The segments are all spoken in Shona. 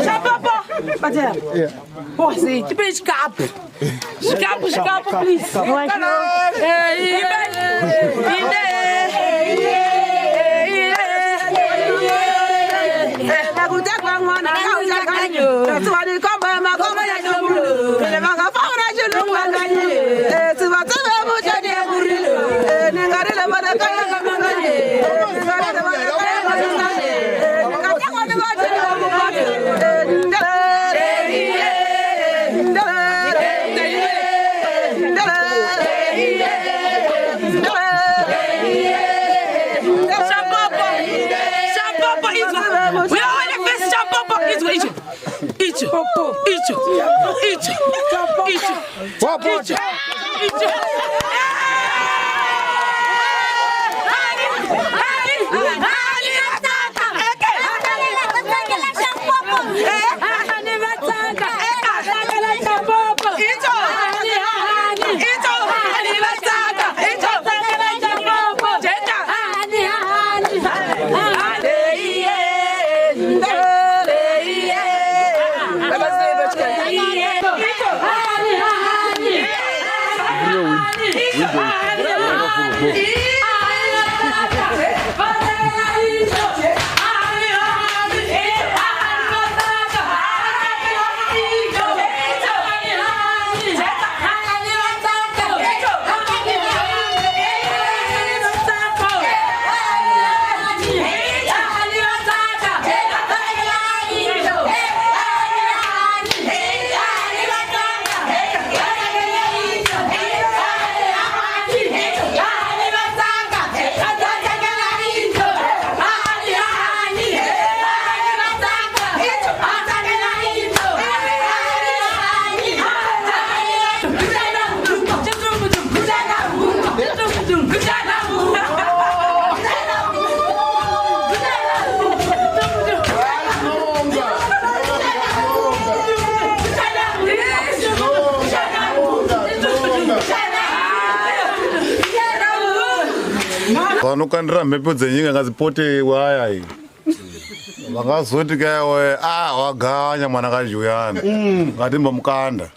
Shampopo! Yeah. Oh, see, you please scalp, please. Vanokandira mhepo dzenyika ngadzipote waya vakazoti kaiwe waganya mwana kajuyana ngatimba mukanda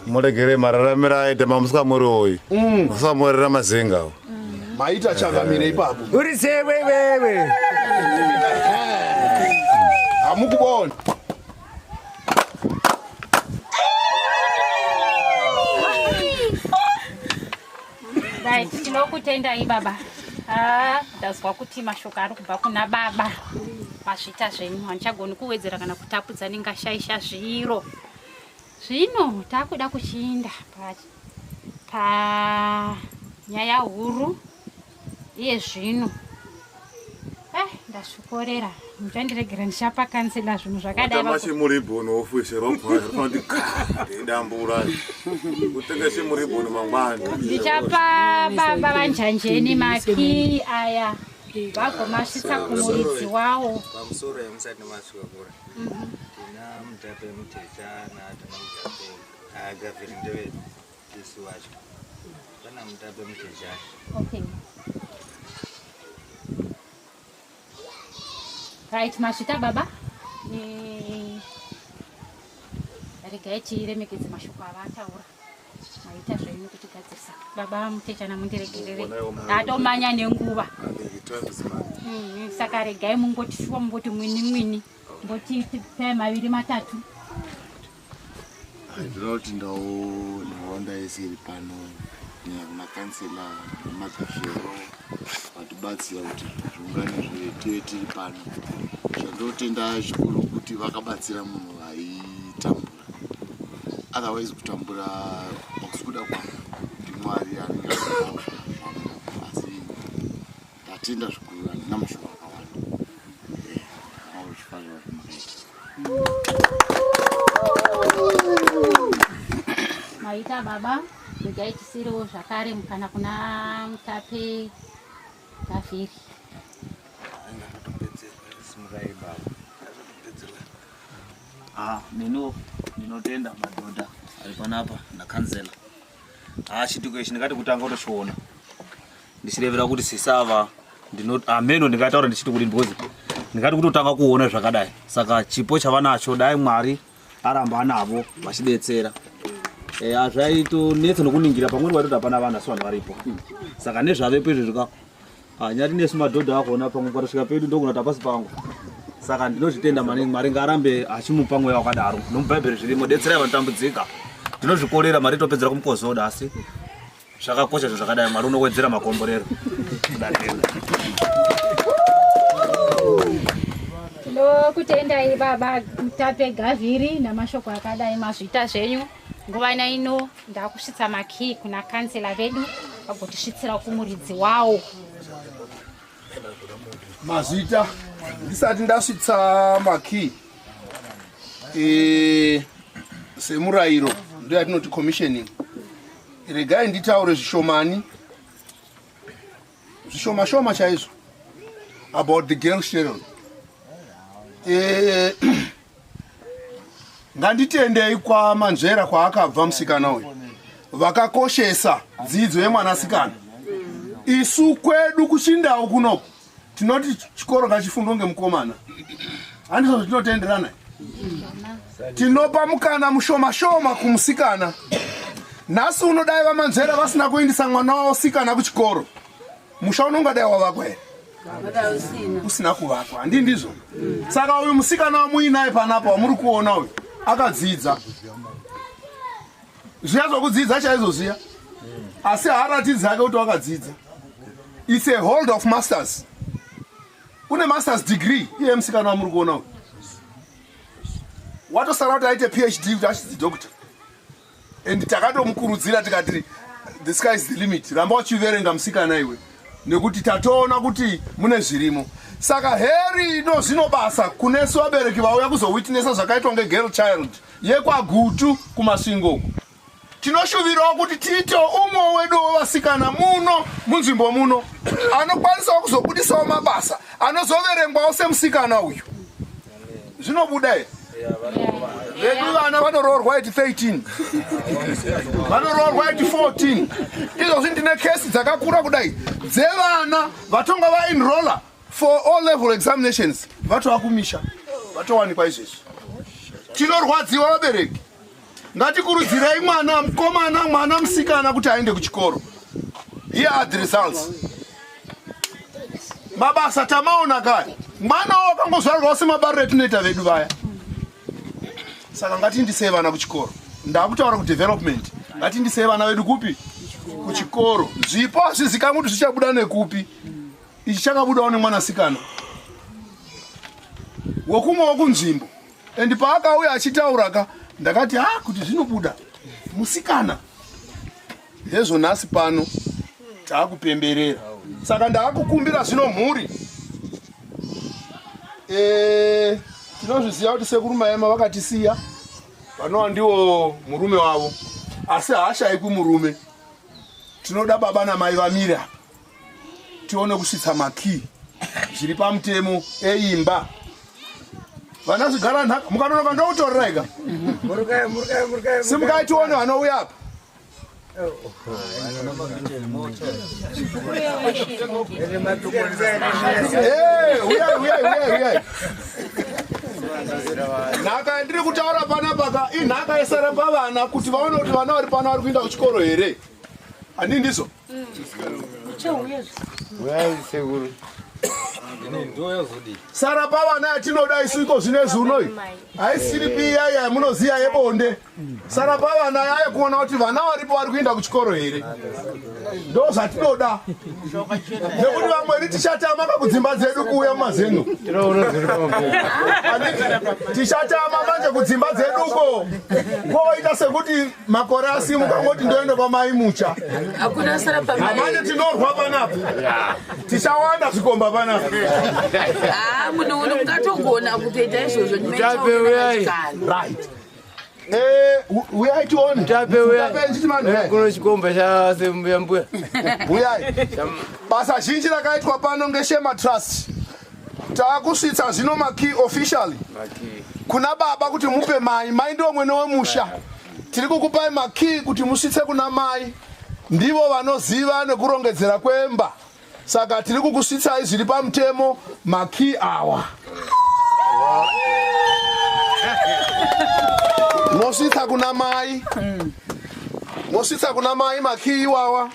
muregere mararamiro aite mamusikamurioi musamurira mazenga maita changamire ipapo uri sewe wewe hamukubona right tinokutendai baba ndazwa kuti mashoko ari kubva kuna baba mazvita zvenyu handichagoni kuwedzera kana kutapudza ningashaisha zviro zvino takuda kuchiinda panyaya huru iye zvino ndasvikorera muchandiregera ndichapa kansela zvinhu zvakadaimuribhoni ofisherapandidambura kutengese muribhoni mangwana ndichapa baba vanjanjeni maki aya vagomasvitsa kumuridzi wawo pamusoro yemusati masvikakura tina mutape mutecha naatana mutape agavhiri ndevedu isi wacho pana mutape mutecha okay right masvita baba regai tiremekedze mashoko avataura maita zvenyu kutigadzirisa baba mutecha namundiregerere ndatomanya nenguva saka regai mungotishuwa mumboti mwini mwini mboti 2 3 4 ndinoti ndawonda esiri pano kuna kansela nemagafero vatibatsira kuti zviungano zvedu tiri pano. Zvandotenda zvikuru kuti vakabatsira munhu aitambura, otherwise kutambura hakusi kuda kwangu, ndiMwari anenge asi ndatenda zvikuru, handina mushonga wakawanda zvifanira maita baba ndikaitisiriwo zvakare mukana kuna Mutape Gavhiri. Nino ndinotenda madhodha ari panapa nakanzela. Chituko ichi ndingati kutanga kutosviona ndichirevera kuti sisava ameno ndingataura ndichiti kuti ndibhozi ndingati kutotanga kuona zvakadai. Saka chipo chavanacho dai Mwari aramba anavo vachidetsera. Hazvaitonetsa nokuningira pamweni vatoti hapana vana asi vanhu varipo. Saka nezvavepo izvi zvika nyari nesu madhodha akona pamwe patosvika pedu ndokunati hapasi pangu. Saka ndinozvitenda maningi Mwari ngarambe achimupa mweya wakadaro. Nomubhaibheri zvirimo detserai vanotambudzika. Ndinozvikorera mari topedzera kumukozoda asi zvakakosha zvakadai Mwari unowedzera makomborero. Ndokutendai baba Mutape Gavhiri namashoko akadai mazvita zvenyu. Nguva ino ndakusvitsa makii kuna kansela vedu vagotisvitsira kumuridzi wawo. Mazita ndisati ndasvitsa makii semurayiro ndo yatinoti commissioning. Regai nditaure zvishomani zvishoma chaizvo about the girl Sharon. Nganditendei kwamanzvera kwaakabva musikana uyu vakakoshesa dzidzo yemwanasikana. Isu kwedu kuchindau kunoku tinoti chikoro ngachifundwe ngemukomana, handizvo zvitinotenderana. Tinopa mukana mushoma kumusikana. Nhasi unodai vamanzvera vasina kuendesa mwana wavo sikana kuchikoro, musha unongadai wavakwa here? Usina kuvakwa, handi ndizvo? Saka uyu musikana wamuinaye panapa wamuri kuona uyu akadzidza. Zviya zvokudzidza chaizoziya, asi haaratidzi ake kuti wakadzidza. It's a hold of masters. Une masters degree iye musikana wamuri kuona uyu. Watosara kuti aite PhD kuti achidzi doctor. And takatomukurudzira tikati the sky is the limit. Ramba uchiverenga musikana iwe nekuti tatoona kuti mune zvirimo. Saka heri ino zvinobasa kunesu vabereki vauya kuzowitnessa zvakaitwa ngegirl child yekwagutu kumasvingo. Tinoshuvirawo kuti tito umwe wedu wevasikana muno munzvimbo muno anokwanisawo kuzobudisawo mabasa anozoverengwawo semusikana uyu. Zvinobuda here? Vedu vana vanoroorwa at 13, vanoroorwa at 14. Izvozvi ndine kesi dzakakura kudai dzevana vatonga vaenrolla for all level examinations vatova kumisha vatowanikwa izvezvi. Tinorwadziwa vabereki. Ngatikurudzirei mwana mukomana mwana musikana kuti aende kuchikoro. Here are the results. Mabasa tamaona kare. Mwana wakangozvarwawo semabariro etinoita vedu vaya. Saka ngatindisei vana kuchikoro. Ndakutaura ku development. Ngatindisei vana vedu kupi? Kuchikoro. Zvipo hazvizikanwi kuti zvichabuda nekupi. Ichi chakabudawo nemwanasikana wokumwe wokunzvimbo. And paakauya achitauraka ndakati kuti zvinobuda musikana. Hezvo nhasi pano taakupemberera. Saka ndaakukumbira zvino mhuri. Tinozviziva kuti sekuru maema vakatisiya vanova ndiwo murume wavo, asi haashayikwi murume. Tinoda baba namai vamire apa tione kusvitsa makii zviri pamutemo eimba. Vana zvigara nhaka mukanonoka ndokutorera ika simukai tione vanouya apa. Uyai. Nhaka yandiri kutaura panapa inhaka yesara pavana kuti vaone kuti vana vari pano vari kuenda kuchikoro here. Handi ndizvo? Sara pavana yatinoda isuko zvinezvi unoi haisiri piya yamunoziya yebonde. Saka pavana yaya kuona kuti vana varipo vari kuenda kuchikoro here. Ndo zvatinoda. Nekuti vamweni tichatama pakudzimba dzedu kuuya mumazeno. Tichatama manje kudzimba dzeduko. Koita sekuti makore asimuka ngoti ndoenda kwamai mucha. Hakuna sara pamwe. Manje tinorwa panapa. Tichawanda zvikomba panapa. Munhu ungatogona kutoita izvozvo Right. Uyai tione. Tape kuno chikomba chasembuya. Uyai. Basa zhinji rakaitwa pano ngeShema Trust. Takusvitsa zvino makey officially. Kuna baba kuti mupe mai ndio mwene wemusha. Tiri kukupai makey kuti musvitse kuna mai. Ndivo vanoziva nekurongedzera kwemba. Saka tiri kukusvitsai zviri pamutemo makey awa. Mosvitsa kuna mai. Mosvitsa kuna mai makey iwawa.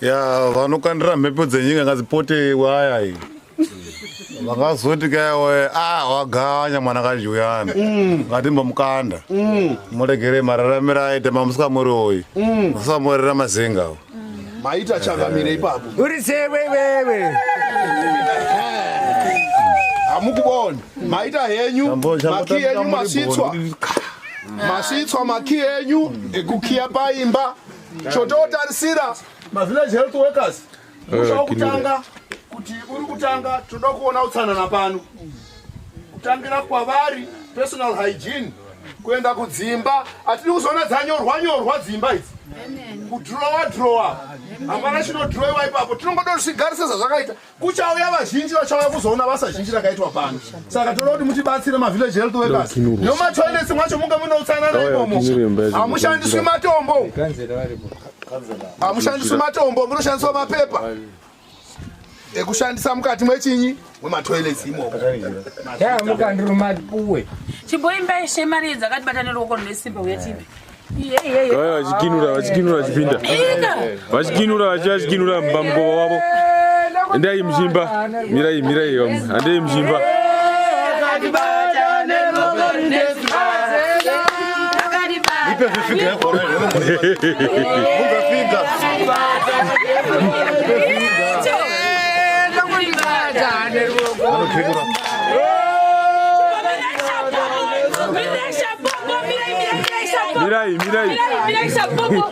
Ya vanokandira mhepo dzenyika ngadzipote waya iyi. Vakazoti kaiwe waganya mwana kajiuyana. Ngatimba mukanda. Muregere mararamira aite mamusika muri oyi. Musamorera mazenga. Maita chakamire ipapo. Uri sewewewe. Amukubona. Maita henyu. Makey henyu masvitswa. Masvitswa makey henyu ekukia paimba. Chototarisira ma-village health workers. Mushakutanga kuti uri kutanga toda kuona utsanana pano. Kutangira kwavari personal hygiene. Kuenda kudzimba atiri kuzoona dzanyorwa dzimba idzi. Kudrowa. Hapana chinodrowiwa ipapo. Tinongoda kusigarisa zvakaita. Kuchauya vazhinji vachauya kuzoona basa zhinji rakaitwa pano. Saka toda kuti mutibatsire ma-village health workers. Nomatoilets mwacho munge mune utsanana imomo. Hamushandiswi matombo. Hamushandiswi matombo, munoshandiswa mapepa. Ekushandisa mukati mwechinyi mwematoilets imomo. Mukandiro mapuwe. chimboimba Shemarians akatibatana ruoko nesimba uyatipe. Vachikinura chipinda. Vachikinura mbambo wavo. Endai mzimba. Mirai. Andei mzimba. Mirai Shampopo.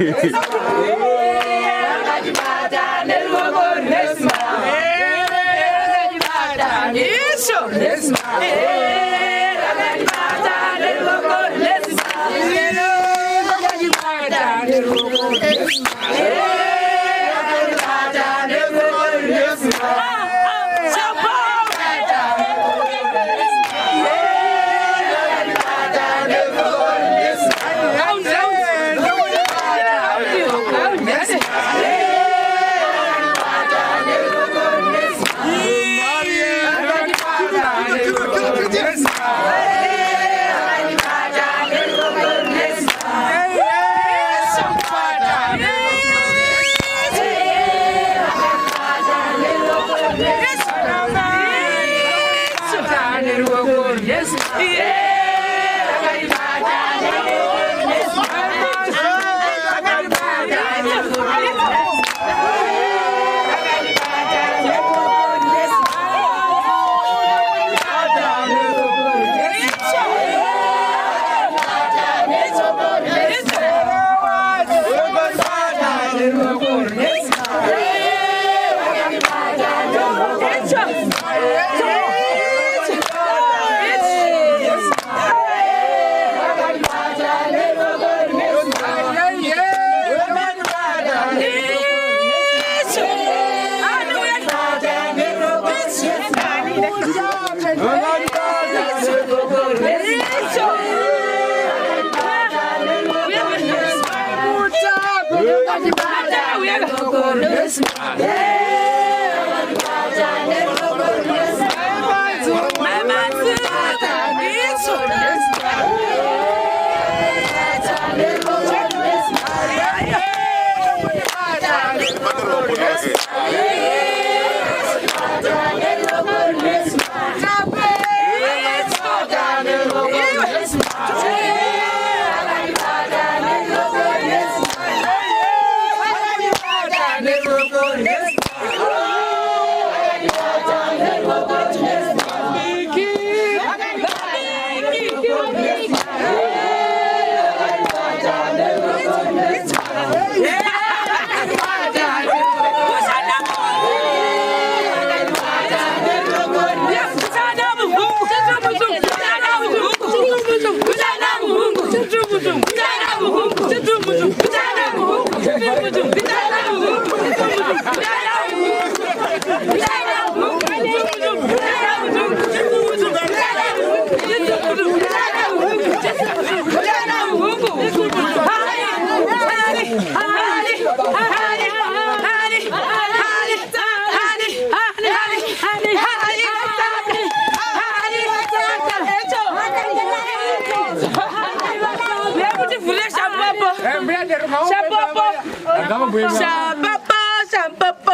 Shampopo.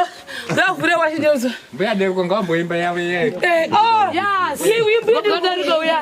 Ngavure wachindozo. Mbuya deko ngamboimba yawe yeye. Oh, yes. We be go ya.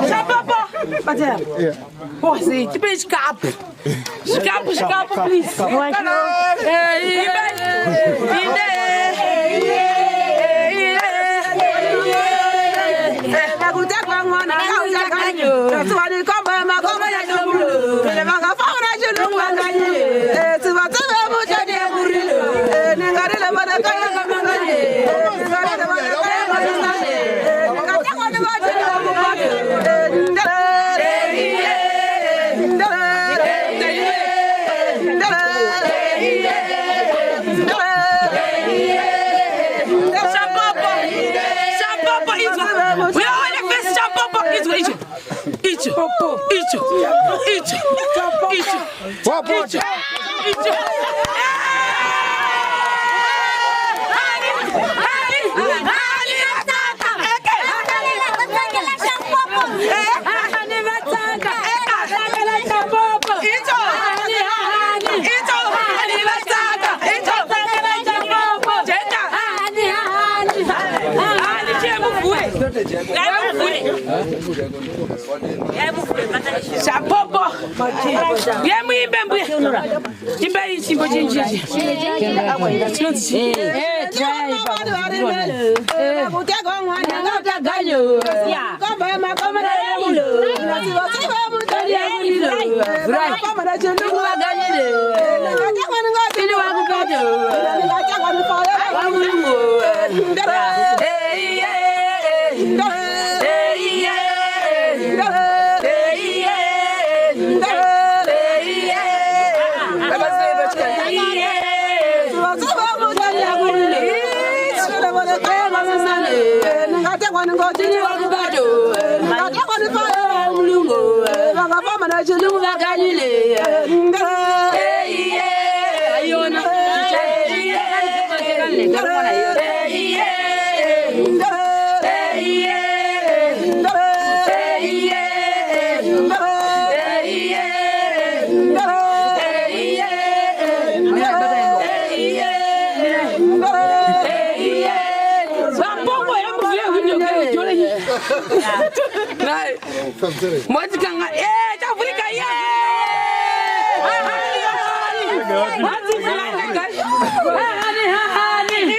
Shampopo. Oh, see, keep it scarp, please. Shampopo. Yemuyimbe mbuye. Imbe ichimbo chinjiji. Motikanga tafurika Hahani